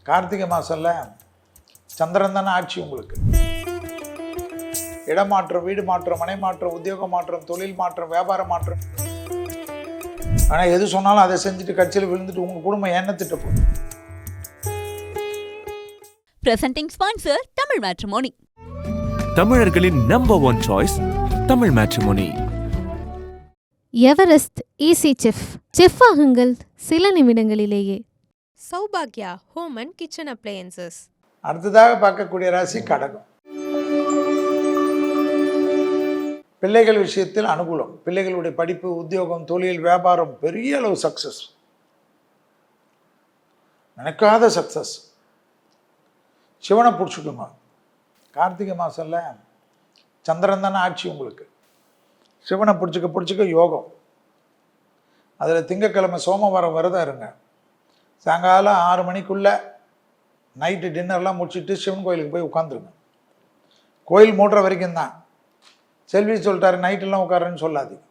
கார்த்திகை மாதம்ல சந்திரன் தானே ஆட்சி உங்களுக்கு. இடமாற்றம், வீடு மாற்றம், மனை மாற்றம், உத்தியோக மாற்றம், தொழில் மாற்றம், வியாபார மாற்றம். ஆனால் எது சொன்னாலும் அதை செஞ்சுட்டு கட்சியில் விழுந்துட்டு உங்கள் குடும்பம் எண்ணத்திட்ட போகுது. Presenting sponsor Tamil matrimony. தமிழர்களின் number one choice Tamil matrimony. Everest easy chef ஆகுங்கள் சில நிமிடங்களிலேயே. சௌபாக்யா ஹோம் அண்ட் கிச்சன் அப்ளையன்சஸ். அடுத்ததாக பார்க்கக்கூடிய ராசி கடகம். பிள்ளைகள் விஷயத்தில் அனுகூலம். பிள்ளைகளுடைய படிப்பு, உத்தியோகம், தொழில், வியாபாரம் பெரிய அளவு சக்சஸ், நினைக்காத சக்சஸ். சிவனை பிடிச்சிக்குங்க. கார்த்திகை மாதம்ல சந்திரன் தானே ஆட்சி உங்களுக்கு. சிவனை பிடிச்சிக்க யோகம். அதில் திங்கக்கிழமை சோமவாரம் விரதம் இருங்க. சாயங்காலம் 6 மணிக்குள்ளே நைட்டு டின்னர்லாம் முடிச்சுட்டு சிவன் கோயிலுக்கு போய் உட்காந்துருங்க. கோயில் மூடுற வரைக்கும் தான். செல்வி சொல்லிட்டாரு நைட்டெல்லாம் உட்காருன்னு சொல்லாதீங்க.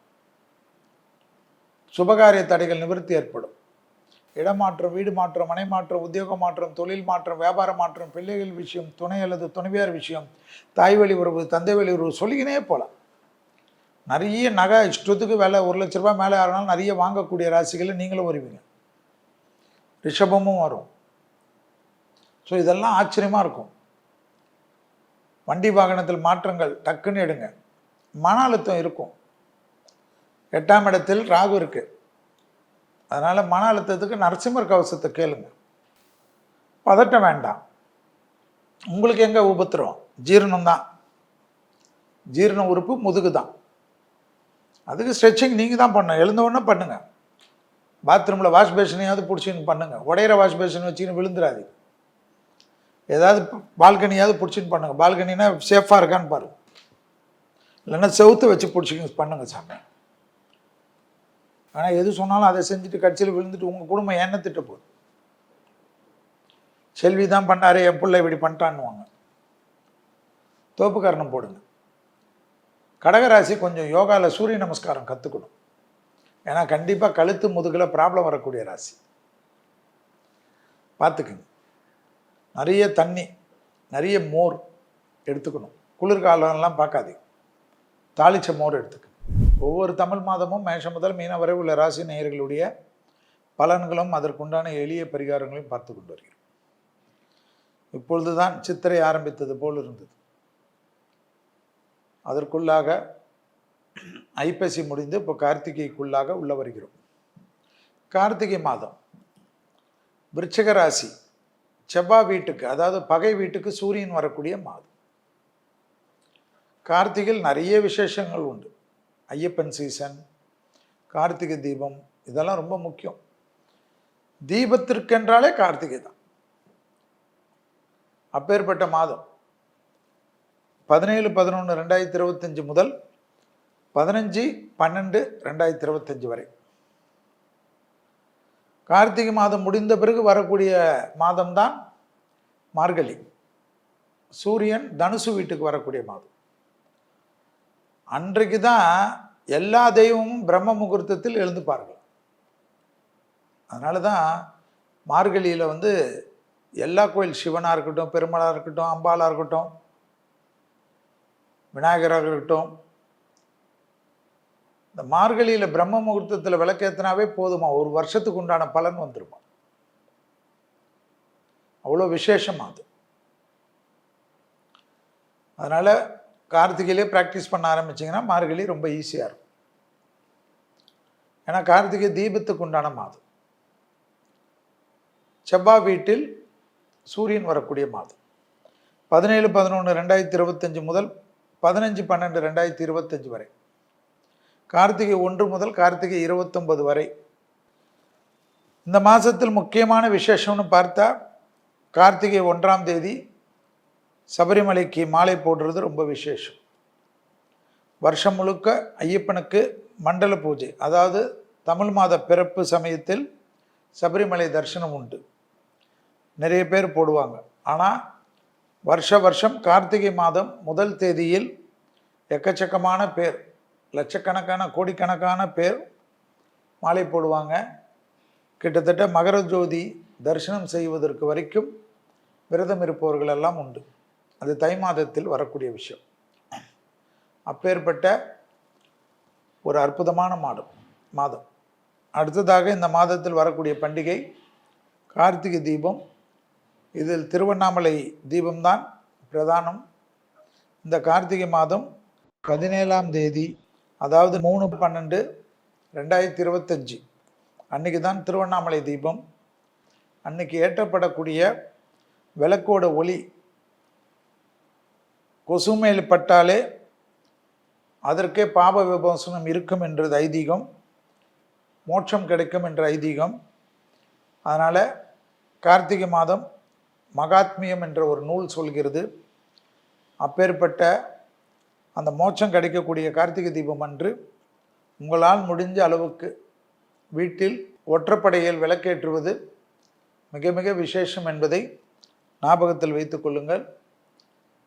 சுபகாரிய தடைகள் நிவர்த்தி ஏற்படும். இடமாற்றம், வீடு மாற்றம், மனை மாற்றம், உத்தியோக மாற்றம், தொழில் மாற்றம், வியாபார மாற்றம், பிள்ளைகள் விஷயம், துணை அல்லது துணைவியார் விஷயம், தாய் வழி உறவு, தந்தை வழி உறவு, சொல்லிக்கினே போகலாம். நிறைய நகை இஷ்டத்துக்கு விலை 1 லட்ச ரூபாய் மேலே ஆனாலும் நிறைய வாங்கக்கூடிய ராசிகளில் நீங்களும் வருவீங்க. ரிஷபமும் வரும். ஸோ இதெல்லாம் ஆச்சரியமாக இருக்கும். வண்டி வாகனத்தில் மாற்றங்கள் டக்குன்னு எடுங்க. மன அழுத்தம் இருக்கும். 8ஆம் இடத்தில் ராகு இருக்கு. அதனால் மன அழுத்தத்துக்கு நரசிம்மர் கவசத்தை கேளுங்க. பதட்டம் வேண்டாம். உங்களுக்கு எங்கே உபத்திரம்? ஜீரணம் தான். ஜீரண உறுப்பு முதுகு தான். அதுக்கு ஸ்ட்ரெச்சிங் நீங்கள் தான் பண்ணணும். எழுந்தவுடனே பண்ணுங்கள். பாத்ரூமில் வாஷ் பேஷனையாவது பிடிச்சின்னு பண்ணுங்கள். உடையிற வாஷ் பேஷன் வச்சுக்கின்னு விழுந்துடாது. ஏதாவது பால்கனியாவது பிடிச்சின்னு பண்ணுங்கள். பால்கனினா சேஃபாக இருக்கான்னு பாருங்கள். இல்லைன்னா செவுத்து வச்சு பிடிச்சிக்கின்னு பண்ணுங்கள் சாமி. ஆனால் எது சொன்னாலும் அதை செஞ்சுட்டு கட்சியில் விழுந்துட்டு உங்கள் குடும்பம் எண்ணத்திட்ட போகுது. செல்வி தான் பண்ணாரு, என் பிள்ளை இப்படி பண்ணிட்டான்னுவாங்க. தோப்பு காரணம் போடுங்க. கடகராசி கொஞ்சம் யோகாவில் சூரிய நமஸ்காரம் கற்றுக்கணும். ஏன்னா கண்டிப்பாக கழுத்து முதுகில் ப்ராப்ளம் வரக்கூடிய ராசி. பார்த்துக்குங்க. நிறைய தண்ணி, நிறைய மோர் எடுத்துக்கணும். குளிர்காலம்லாம் பார்க்காதீங்க. தாளிச்ச மோர் எடுத்துக்கணும். ஒவ்வொரு தமிழ் மாதமும் மேஷம் முதல் மீனம் வரை உள்ள ராசி நேயர்களுடைய பலன்களும் அதற்குண்டான எளிய பரிகாரங்களையும் பார்த்து கொண்டு வருகிறோம். இப்பொழுது தான் சித்திரை ஆரம்பித்தது போல் இருந்தது. அதற்குள்ளாக ஐப்பசி முடிந்து இப்போ கார்த்திகைக்குள்ளாக உள்ள வருகிறோம். கார்த்திகை மாதம் விருச்சிக ராசி செவ்வாய் வீட்டுக்கு, அதாவது பகை வீட்டுக்கு சூரியன் வரக்கூடிய மாதம். கார்த்திகையில் நிறைய விசேஷங்கள் உண்டு. ஐயப்பன் சீசன், கார்த்திகை தீபம், இதெல்லாம் ரொம்ப முக்கியம். தீபத்திற்கென்றாலே கார்த்திகை தான். அப்பேற்பட்ட மாதம் 17/11/2025 முதல் 15/12/2025 வரை. கார்த்திகை மாதம் முடிந்த பிறகு வரக்கூடிய மாதம்தான் மார்கழி. சூரியன் தனுசு வீட்டுக்கு வரக்கூடிய மாதம். அன்றைக்கு தான் எல்லா தெய்வமும் பிரம்ம முகூர்த்தத்தில் எழுந்துப்பார்கள். அதனால தான் மார்கழியில் எல்லா கோயில், சிவனாக இருக்கட்டும், பெருமாளாக இருக்கட்டும், அம்பாளாக இருக்கட்டும், விநாயகராக இருக்கட்டும், இந்த மார்கழியில் பிரம்ம முகூர்த்தத்தில் விளக்கேற்றினாவே போதுமா, ஒரு வருஷத்துக்கு உண்டான பலன் வந்துருமா. அவ்வளோ விசேஷமாக அது. அதனால் கார்த்திகையிலே ப்ராக்டிஸ் பண்ண ஆரம்பிச்சிங்கன்னா மார்கழி ரொம்ப ஈஸியாக இருக்கும். ஏன்னா கார்த்திகை தீபத்துக்கு உண்டான மாதம். செவ்வாய் வீட்டில் சூரியன் வரக்கூடிய மாதம். 17/11/2025 முதல் 15/12/2025 வரை. கார்த்திகை 1 முதல் கார்த்திகை 29 வரை. இந்த மாதத்தில் முக்கியமான விசேஷம்னு பார்த்தா கார்த்திகை 1ஆம் தேதி சபரிமலைக்கு மாலை போடுறது ரொம்ப விசேஷம். வருஷம் முழுக்க ஐயப்பனுக்கு மண்டல பூஜை, அதாவது தமிழ் மாத பிறப்பு சமயத்தில் சபரிமலை தரிசனம் உண்டு. நிறைய பேர் போடுவாங்க. ஆனால் வருஷம் கார்த்திகை மாதம் முதல் தேதியில் எக்கச்சக்கமான பேர், லட்சக்கணக்கான கோடிக்கணக்கான பேர் மாலை போடுவாங்க. கிட்டத்தட்ட மகர ஜோதி தரிசனம் செய்வதற்கு வரைக்கும் விரதம் இருப்பவர்கள் எல்லாம் உண்டு. அது தை மாதத்தில் வரக்கூடிய விஷயம். அப்பேற்பட்ட ஒரு அற்புதமான மாதம். அடுத்ததாக இந்த மாதத்தில் வரக்கூடிய பண்டிகை கார்த்திகை தீபம். இதில் திருவண்ணாமலை தீபம்தான் பிரதானம். இந்த கார்த்திகை மாதம் 17ஆம் தேதி, அதாவது 3/12/2025 அன்றைக்கி தான் திருவண்ணாமலை தீபம். அன்னைக்கு ஏற்றப்படக்கூடிய விளக்கோட ஒளி கொசுமேல் பட்டாலே அதற்கே பாப விமோசனம் இருக்கும் என்றது ஐதீகம், மோட்சம் கிடைக்கும் என்ற ஐதீகம். அதனால் கார்த்திகை மாதம் மகாத்மியம் என்ற ஒரு நூல் சொல்கிறது. அப்பேற்பட்ட அந்த மோட்சம் கிடைக்கக்கூடிய கார்த்திகை தீபம் அன்று உங்களால் முடிஞ்ச அளவுக்கு வீட்டில் ஒற்றைப்படையில் விளக்கேற்றுவது மிக மிக விசேஷம் என்பதை ஞாபகத்தில் வைத்து கொள்ளுங்கள்.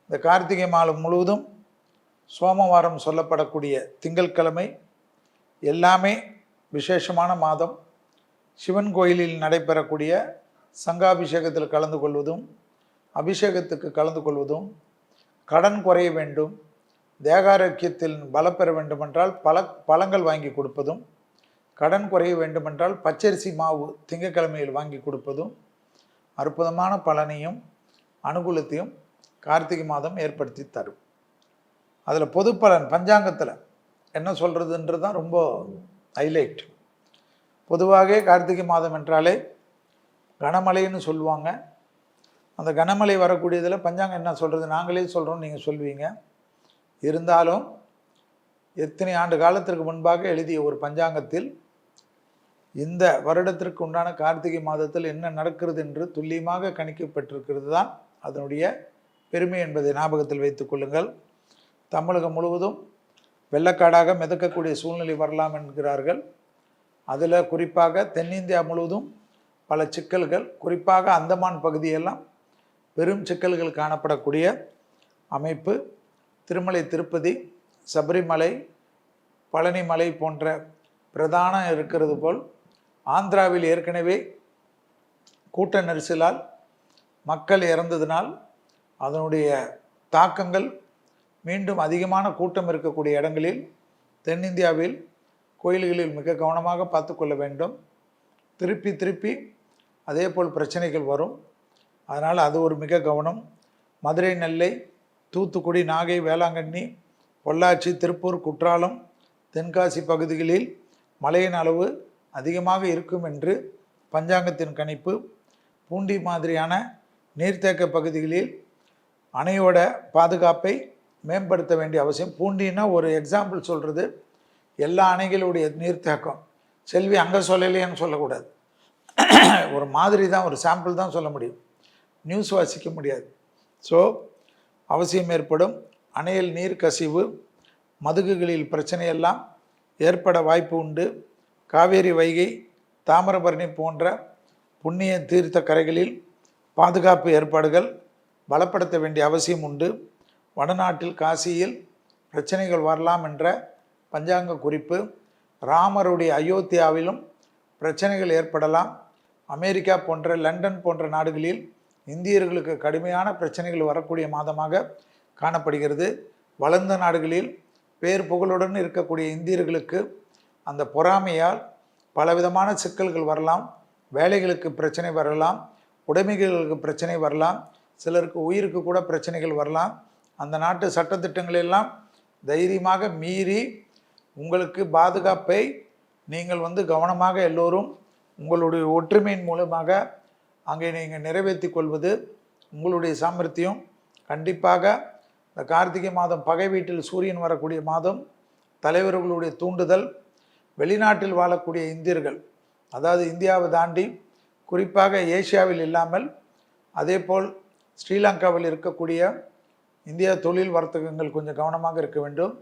இந்த கார்த்திகை மாதம் முழுவதும் சோமவாரம் சொல்லப்படக்கூடிய திங்கட்கிழமை எல்லாமே விசேஷமான மாதம். சிவன் கோயிலில் நடைபெறக்கூடிய சங்காபிஷேகத்தில் கலந்து கொள்வதும், அபிஷேகத்துக்கு கலந்து கொள்வதும், கடன் குறைய வேண்டும், தேகாரோக்கியத்தில் பலப்பெற வேண்டுமென்றால் பழங்கள் வாங்கி கொடுப்பதும், கடன் குறைய வேண்டுமென்றால் பச்சரிசி மாவு திங்கட்கிழமையில் வாங்கி கொடுப்பதும் அற்புதமான பலனையும் அனுகூலத்தையும் கார்த்திகை மாதம் ஏற்படுத்தி தரும். அதில் பொது பலன் பஞ்சாங்கத்தில் என்ன சொல்கிறதுன்றது தான் ரொம்ப ஹைலைட். பொதுவாக கார்த்திகை மாதம் என்றாலே கனமழைன்னு சொல்லுவாங்க. அந்த கனமழை வரக்கூடியதில் பஞ்சாங்கம் என்ன சொல்கிறது, நாங்களே சொல்கிறோம், நீங்கள் சொல்வீங்க. இருந்தாலும் எத்தனை ஆண்டு காலத்திற்கு முன்பாக எழுதிய ஒரு பஞ்சாங்கத்தில் இந்த வருடத்திற்கு உண்டான கார்த்திகை மாதத்தில் என்ன நடக்கிறது என்று துல்லியமாக கணிக்கப்பட்டிருக்கிறது தான் அதனுடைய பெருமை என்பதை ஞாபகத்தில் வைத்துக் கொள்ளுங்கள். தமிழகம் முழுவதும் வெள்ளக்காடாக மிதக்கக்கூடிய சூழ்நிலை வரலாம் என்கிறார்கள். அதில் குறிப்பாக தென்னிந்தியா முழுவதும் பல சிக்கல்கள், குறிப்பாக அந்தமான் பகுதியெல்லாம் பெரும் சிக்கல்கள் காணப்படக்கூடிய அமைப்பு. திருமலை, திருப்பதி, சபரிமலை, பழனிமலை போன்ற பிரதான இருக்கிறது போல் ஆந்திராவில் ஏற்கனவே கூட்ட நெரிசலால் மக்கள் இறந்ததினால் அதனுடைய தாக்கங்கள் மீண்டும் அதிகமான கூட்டம் இருக்கக்கூடிய இடங்களில் தென்னிந்தியாவில் கோயில்களில் மிக கவனமாக பார்த்து கொள்ள வேண்டும். திருப்பி அதே போல் பிரச்சனைகள் வரும். அதனால் அது ஒரு மிக கவனம். மதுரை, நெல்லை, தூத்துக்குடி, நாகை, வேளாங்கண்ணி, பொள்ளாச்சி, திருப்பூர், குற்றாலம், தென்காசி பகுதிகளில் மழையின் அளவு அதிகமாக இருக்கும் என்று பஞ்சாங்கத்தின் கணிப்பு. பூண்டி மாதிரியான நீர்த்தேக்க பகுதிகளில் அணையோட பாதுகாப்பை மேம்படுத்த வேண்டிய அவசியம். பூண்டின்னா ஒரு எக்ஸாம்பிள் சொல்கிறது, எல்லா அணைகளுடைய நீர்த்தேக்கம் செல்வி அங்கே சொல்லலையேன்னு சொல்லக்கூடாது. ஒரு மாதிரி தான், ஒரு சாம்பிள் தான் சொல்ல முடியும், நியூஸ் வாசிக்க முடியாது. ஸோ அவசியம் ஏற்படும். அணையில் நீர் கசிவு, மதுகுகளில் பிரச்சனையெல்லாம் ஏற்பட வாய்ப்பு உண்டு. காவேரி, வைகை, தாமிரபரணி போன்ற புண்ணிய தீர்த்த கரைகளில் பாதுகாப்பு ஏற்பாடுகள் பலப்படுத்த வேண்டிய அவசியம் உண்டு. வடநாட்டில் காசியில் பிரச்சனைகள் வரலாம் என்ற பஞ்சாங்க குறிப்பு. ராமருடைய அயோத்தியாவிலும் பிரச்சனைகள் ஏற்படலாம். அமெரிக்கா போன்ற, லண்டன் போன்ற நாடுகளில் இந்தியர்களுக்கு கடுமையான பிரச்சனைகள் வரக்கூடிய மாதமாக காணப்படுகிறது. வளர்ந்த நாடுகளில் பேர் புகழுடன் இருக்கக்கூடிய இந்தியர்களுக்கு அந்த பொறாமையால் பலவிதமான சிக்கல்கள் வரலாம். வேலைகளுக்கு பிரச்சனை வரலாம், உடைமைகளுக்கு பிரச்சனை வரலாம், சிலருக்கு உயிருக்கு கூட பிரச்சனைகள் வரலாம். அந்த நாட்டு சட்டத்திட்டங்களெல்லாம் தைரியமாக மீறி உங்களுக்கு பாதுகாப்பை நீங்கள் கவனமாக எல்லோரும் உங்களுடைய ஒற்றுமையின் மூலமாக அங்கே நீங்கள் நிறைவேற்றி கொள்வது உங்களுடைய சாமர்த்தியம். கண்டிப்பாக இந்த கார்த்திகை மாதம் பகை வீட்டில் சூரியன் வரக்கூடிய மாதம். தலைவர்களுடைய தூண்டுதல், வெளிநாட்டில் வாழக்கூடிய இந்தியர்கள், அதாவது இந்தியாவை தாண்டி குறிப்பாக ஏசியாவில் இல்லாமல் அதேபோல் ஸ்ரீலங்காவில் இருக்கக்கூடிய இந்தியா தொழில் வர்த்தகங்கள் கொஞ்சம் கவனமாக இருக்க வேண்டும்.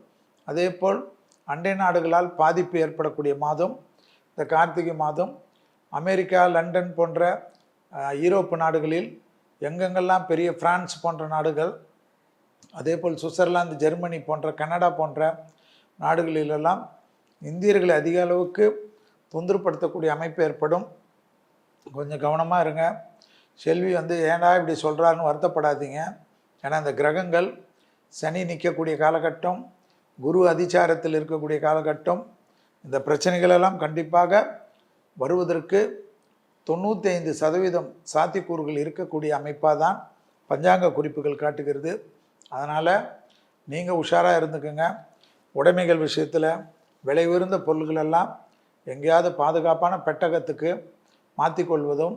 அதேபோல் அண்டை நாடுகளால் பாதிப்பு ஏற்படக்கூடிய மாதம் இந்த கார்த்திகை மாதம். அமெரிக்கா, லண்டன் போன்ற யூரோப்பு நாடுகளில் எங்கெங்கெல்லாம் பெரிய, பிரான்ஸ் போன்ற நாடுகள், அதேபோல் சுவிட்சர்லாந்து, ஜெர்மனி போன்ற, கனடா போன்ற நாடுகளிலெல்லாம் இந்தியர்களை அதிக அளவுக்கு தொந்தரப்படுத்தக்கூடிய அமைப்பு ஏற்படும். கொஞ்சம் கவனமாக இருங்க. செல்வி ஏன்டா இப்படி சொல்கிறாருன்னு வருத்தப்படாதீங்க. ஏன்னா இந்த கிரகங்கள் சனி நிற்கக்கூடிய காலகட்டம், குரு அதிச்சாரத்தில் இருக்கக்கூடிய காலகட்டம், இந்த பிரச்சனைகளெல்லாம் கண்டிப்பாக வருவதற்கு 95% சாத்தியக்கூறுகள் இருக்கக்கூடிய அமைப்பாக தான் பஞ்சாங்க குறிப்புகள் காட்டுகிறது. அதனால் நீங்கள் உஷாராக இருந்துக்குங்க. உடைமைகள் விஷயத்தில் விலை உயர்ந்த பொருள்களெல்லாம் எங்கேயாவது பாதுகாப்பான பெட்டகத்துக்கு மாற்றிக்கொள்வதும்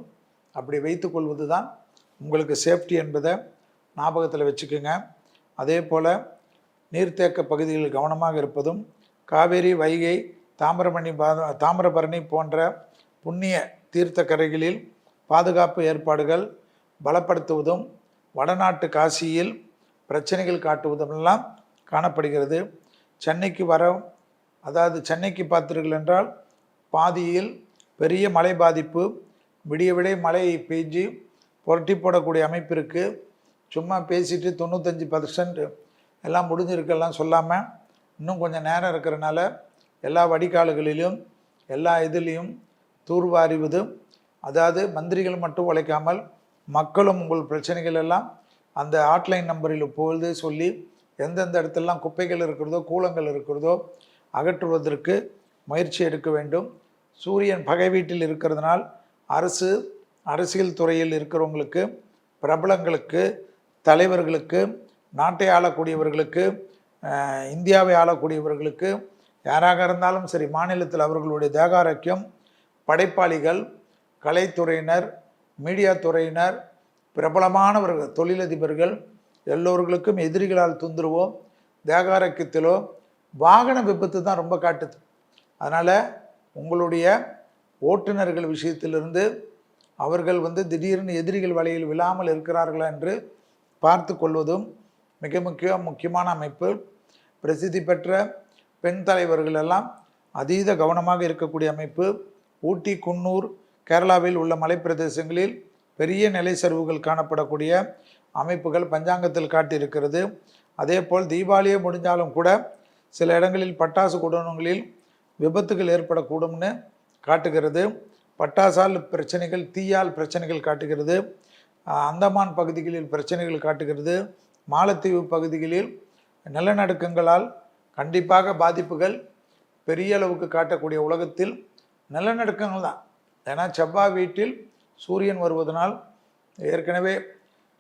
அப்படி வைத்து கொள்வது தான் உங்களுக்கு சேஃப்டி என்பதை ஞாபகத்தில் வச்சுக்கோங்க. அதே போல் நீர்த்தேக்க பகுதிகளில் கவனமாக இருப்பதும், காவேரி, வைகை, தாமிரபரணி போன்ற புண்ணிய தீர்த்த கரைகளில் பாதுகாப்பு ஏற்பாடுகள் பலப்படுத்துவதும், வடநாட்டு காசியில் பிரச்சனைகள் காட்டுவதுமெல்லாம் காணப்படுகிறது. சென்னைக்கு சென்னைக்கு பார்த்தீர்கள் என்றால் பாதியில் பெரிய மழை பாதிப்பு, விடிய மழை பெய்ஞ்சு புரட்டி போடக்கூடிய அமைப்பு இருக்குது. சும்மா பேசிட்டு 95% எல்லாம் முடிஞ்சிருக்கெல்லாம் சொல்லாமல் இன்னும் கொஞ்சம் நேரம் இருக்கிறனால எல்லா வடிகால்களிலும் எல்லா இதுலேயும் தூர்வாரிவது, அதாவது மந்திரிகள் மட்டும் உழைக்காமல் மக்களும் உங்கள் பிரச்சனைகள் எல்லாம் அந்த ஹாட்லைன் நம்பரில் போது சொல்லி எந்தெந்த இடத்துலலாம் குப்பைகள் இருக்கிறதோ கூலங்கள் இருக்கிறதோ அகற்றுவதற்கு முயற்சி எடுக்க வேண்டும். சூரியன் பகை வீட்டில் இருக்கிறதுனால் அரசியல் துறையில் இருக்கிறவங்களுக்கு, பிரபலங்களுக்கு, தலைவர்களுக்கு, நாட்டை ஆளக்கூடியவர்களுக்கு, இந்தியாவை ஆளக்கூடியவர்களுக்கு, யாராக இருந்தாலும் சரி, மாநிலத்தில் அவர்களுடைய தேகாரோக்கியம், படைப்பாளிகள், கலைத்துறையினர், மீடியா துறையினர், பிரபலமானவர்கள், தொழிலதிபர்கள் எல்லோர்களுக்கும் எதிரிகளால் தொந்தரவோ தேகாரோக்கியத்திலோ வாகன விபத்து தான் ரொம்ப காட்டுது. அதனால் உங்களுடைய ஓட்டுநர்கள் விஷயத்திலிருந்து அவர்கள் திடீர்னு எதிரிகள் வலையில் விழாமல் இருக்கிறார்களா என்று பார்த்து கொள்வதும் மிக முக்கியமான அமைப்பு. பிரசித்தி பெற்ற பெண் தலைவர்கள் எல்லாம் அதீத கவனமாக இருக்கக்கூடிய அமைப்பு. ஊட்டி, குன்னூர், கேரளாவில் உள்ள மலைப்பிரதேசங்களில் பெரிய நிலை சரிவுகள் காணப்படக்கூடிய அமைப்புகள் பஞ்சாங்கத்தில் காட்டியிருக்கிறது. அதே போல் தீபாவளியே முடிஞ்சாலும் கூட சில இடங்களில் பட்டாசு குடோன்களில் விபத்துகள் ஏற்படக்கூடும்னு காட்டுகிறது. பட்டாசால் பிரச்சனைகள், தீயால் பிரச்சனைகள் காட்டுகிறது. அந்தமான் பகுதிகளில் பிரச்சனைகள் காட்டுகிறது. மாலத்தீவு பகுதிகளில் நிலநடுக்கங்களால் கண்டிப்பாக பாதிப்புகள் பெரிய அளவுக்கு காட்டக்கூடிய உலகத்தில் நிலநடுக்கங்கள் தான். ஏன்னா செவ்வாய் வீட்டில் சூரியன் வருவதனால் ஏற்கனவே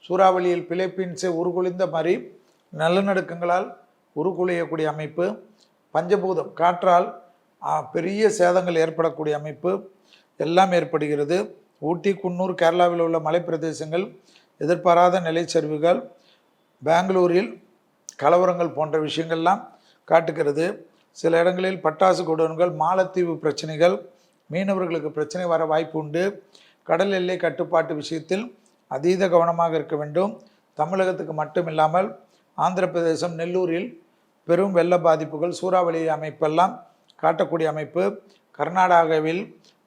சூறாவளியில் பிலிப்பீன்ஸை உருகுலைந்த மாதிரி நிலநடுக்கங்களால் உருகுலையக்கூடிய அமைப்பு, பஞ்சபூதம் காற்றால் பெரிய சேதங்கள் ஏற்படக்கூடிய அமைப்பு எல்லாம் ஏற்படுகிறது. ஊட்டி, குன்னூர், கேரளாவில் உள்ள மலைப்பிரதேசங்கள் எதிர்பாராத நிலைச்சரிவுகள், பெங்களூரில் கலவரங்கள் போன்ற விஷயங்கள்லாம் காட்டுகிறது. சில இடங்களில் பட்டாசு குடோன்கள், மாலத்தீவு பிரச்சனைகள், மீனவர்களுக்கு பிரச்சனை வர வாய்ப்பு உண்டு. கடல் எல்லை கட்டுப்பாட்டு விஷயத்தில் அதீத கவனமாக இருக்க வேண்டும். தமிழகத்துக்கு மட்டுமில்லாமல் ஆந்திர பிரதேசம், நெல்லூரில் பெரும் வெள்ள பாதிப்புகள், சூறாவளி அமைப்பெல்லாம் காட்டக்கூடிய அமைப்பு. கர்நாடகாவில்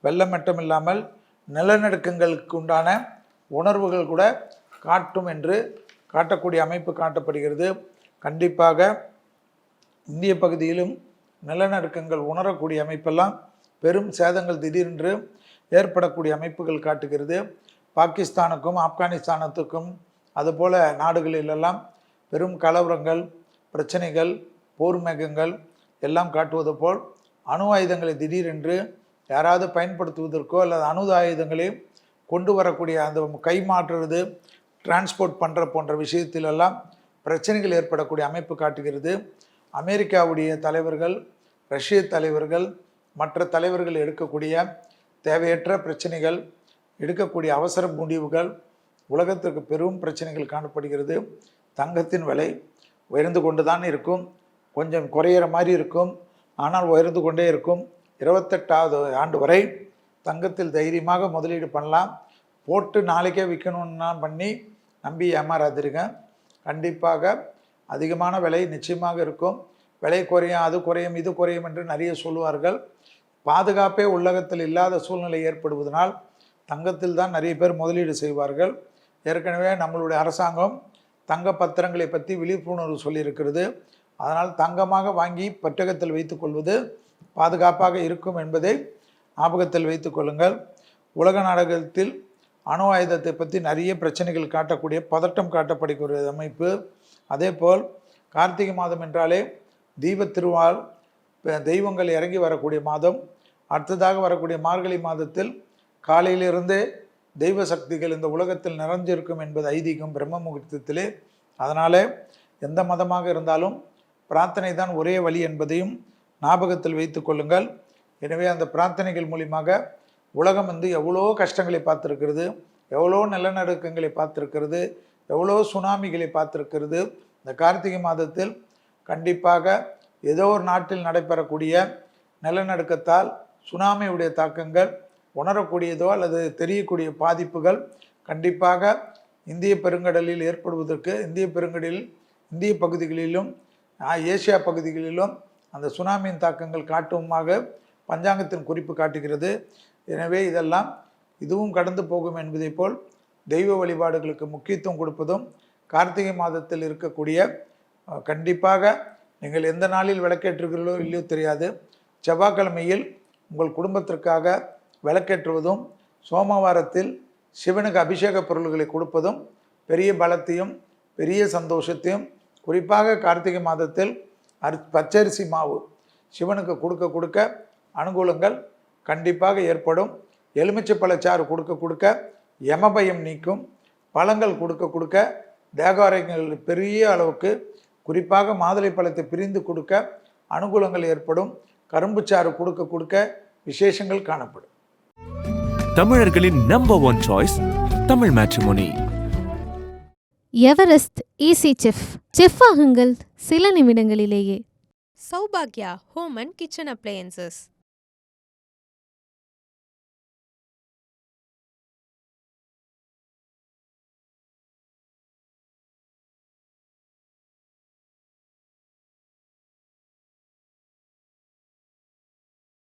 வெள்ளம் மட்டுமில்லாமல் நிலநடுக்கங்களுக்கு உண்டான உணர்வுகள் கூட காட்டும் என்று காட்டக்கூடிய அமைப்பு காட்டப்படுகிறது. கண்டிப்பாக இந்திய பகுதியிலும் நிலநடுக்கங்கள் உணரக்கூடிய அமைப்பெல்லாம் பெரும் சேதங்கள் திடீரென்று ஏற்படக்கூடிய அமைப்புகள் காட்டுகிறது. பாகிஸ்தானுக்கும் ஆப்கானிஸ்தானத்துக்கும் அதுபோல நாடுகளிலெல்லாம் பெரும் கலவரங்கள், பிரச்சனைகள், போர் மேகங்கள் எல்லாம் காட்டுவது போல் அணு ஆயுதங்களை திடீரென்று யாராவது பயன்படுத்துவதற்கோ அல்லது அணு ஆயுதங்களை கொண்டு வரக்கூடிய அந்த கைமாற்றுறது, டிரான்ஸ்போர்ட் பண்ணுற போன்ற விஷயத்திலெல்லாம் பிரச்சனைகள் ஏற்படக்கூடிய அமைப்பு காட்டுகிறது. அமெரிக்காவுடைய தலைவர்கள், ரஷ்ய தலைவர்கள், மற்ற தலைவர்கள் எடுக்கக்கூடிய தேவையற்ற பிரச்சனைகள், எடுக்கக்கூடிய அவசர முடிவுகள் உலகத்திற்கு பெரும் பிரச்சனைகள் காணப்படுகிறது. தங்கத்தின் விலை உயர்ந்து கொண்டு தான் இருக்கும், கொஞ்சம் குறையிற மாதிரி இருக்கும், ஆனால் உயர்ந்து கொண்டே இருக்கும். 28வது ஆண்டு வரை தங்கத்தில் தைரியமாக முதலீடு பண்ணலாம். போட்டு நாளைக்கே விற்கணுன்னா பண்ணி நம்பி ஏமாறாதிருங்க. கண்டிப்பாக அதிகமான விலை நிச்சயமாக இருக்கும். விலை குறையும், அது குறையும், இது குறையும் என்று நிறைய சொல்லுவார்கள். பாதுகாப்பே உலகத்தில் இல்லாத சூழ்நிலை ஏற்படுவதனால் தங்கத்தில் தான் நிறைய பேர் முதலீடு செய்வார்கள். ஏற்கனவே நம்மளுடைய அரசாங்கம் தங்க பத்திரங்களை பற்றி விழிப்புணர்வு சொல்லியிருக்கிறது. அதனால் தங்கமாக வாங்கி பெட்டகத்தில் வைத்து கொள்வது பாதுகாப்பாக இருக்கும் என்பதை ஞாபகத்தில் வைத்து கொள்ளுங்கள். உலக நாடகத்தில் அணு ஆயுதத்தை பற்றி நிறைய பிரச்சனைகள் காட்டக்கூடிய பதட்டம் காட்டப்படுகிற அமைப்பு. அதேபோல் கார்த்திகை மாதம் என்றாலே தீபத் திருவால் தெய்வங்கள் இறங்கி வரக்கூடிய மாதம். அடுத்ததாக வரக்கூடிய மார்கழி மாதத்தில் காலையிலிருந்தே தெய்வ சக்திகள் இந்த உலகத்தில் நிறைஞ்சிருக்கும் என்பது ஐதீகம் பிரம்ம முகூர்த்தத்திலே. அதனால் எந்த மதமாக இருந்தாலும் பிரார்த்தனை தான் ஒரே வழி என்பதையும் ஞாபகத்தில் வைத்து கொள்ளுங்கள். எனவே அந்த பிரார்த்தனைகள் மூலியமாக உலகம் எவ்வளோ கஷ்டங்களை பார்த்துருக்கிறது, எவ்வளோ நிலநடுக்கங்களை பார்த்துருக்கிறது, எவ்வளோ சுனாமிகளை பார்த்துருக்கிறது. இந்த கார்த்திகை மாதத்தில் கண்டிப்பாக ஏதோ ஒரு நாட்டில் நடைபெறக்கூடிய நிலநடுக்கத்தால் சுனாமியுடைய தாக்கங்கள் உணரக்கூடியதோ அல்லது தெரியக்கூடிய பாதிப்புகள் கண்டிப்பாக இந்திய பெருங்கடலில் ஏற்படுவதற்கு இந்திய பகுதிகளிலும் ஏசியா பகுதிகளிலும் அந்த சுனாமியின் தாக்கங்கள் காட்டுமாக பஞ்சாங்கத்தின் குறிப்பு காட்டுகிறது. எனவே இதுவும் கடந்து போகும் என்பதை போல் தெய்வ வழிபாடுகளுக்கு முக்கியத்துவம் கொடுப்பதும் கார்த்திகை மாதத்தில் இருக்கக்கூடிய கண்டிப்பாக நீங்கள் எந்த நாளில் விளக்கேற்றுகிறீர்களோ இல்லையோ தெரியாது, செவ்வாய்க்கிழமையில் உங்கள் குடும்பத்திற்காக விளக்கேற்றுவதும் சோமவாரத்தில் சிவனுக்கு அபிஷேக பொருள்களை கொடுப்பதும் பெரிய பலத்தையும் பெரிய சந்தோஷத்தையும், குறிப்பாக கார்த்திகை மாதத்தில் பச்சரிசி மாவு சிவனுக்கு கொடுக்க அனுகூலங்கள் கண்டிப்பாக ஏற்படும். எலுமிச்சை பழச்சாறு கொடுக்க யமபயம் நீக்கும். பழங்கள் கொடுக்க தேக ஆரோக்கியங்கள் பெரிய அளவுக்கு, குறிப்பாக மாதுளை பழத்தை பிரிந்து கொடுக்க அனுகூலங்கள் ஏற்படும். கரும்புச்சாறு கொடுக்க விசேஷங்கள் காணப்படும். தமிழர்களின் number one choice Tamil matrimony. Everest easy chef ஆகுங்கள் சில நிமிடங்களிலேயே. Saubhagya Home and Kitchen Appliances.